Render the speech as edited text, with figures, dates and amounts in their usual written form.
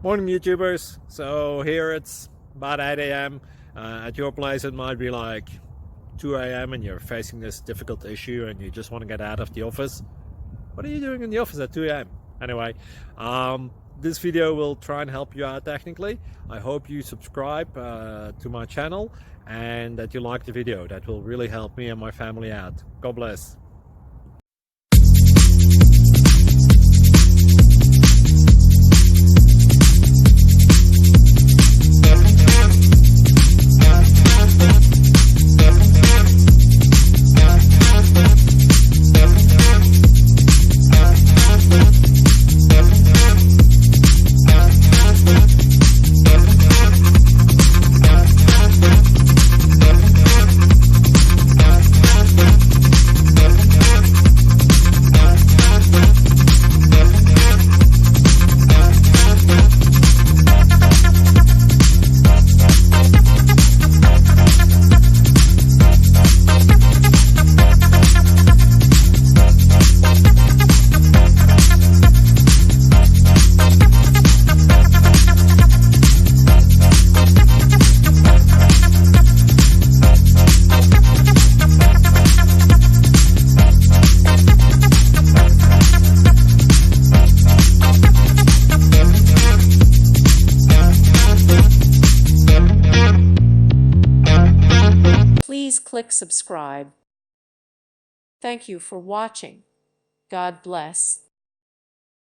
Morning YouTubers. So here it's about 8 a.m. At your place it might be like 2 a.m. and you're facing this difficult issue and you just want to get out of the office. What are you doing in the office at 2 a.m.? Anyway, this video will try and help you out technically. I hope you subscribe to my channel and that you like the video. That will really help me and my family out. God bless. Please click subscribe. Thank you for watching. God bless.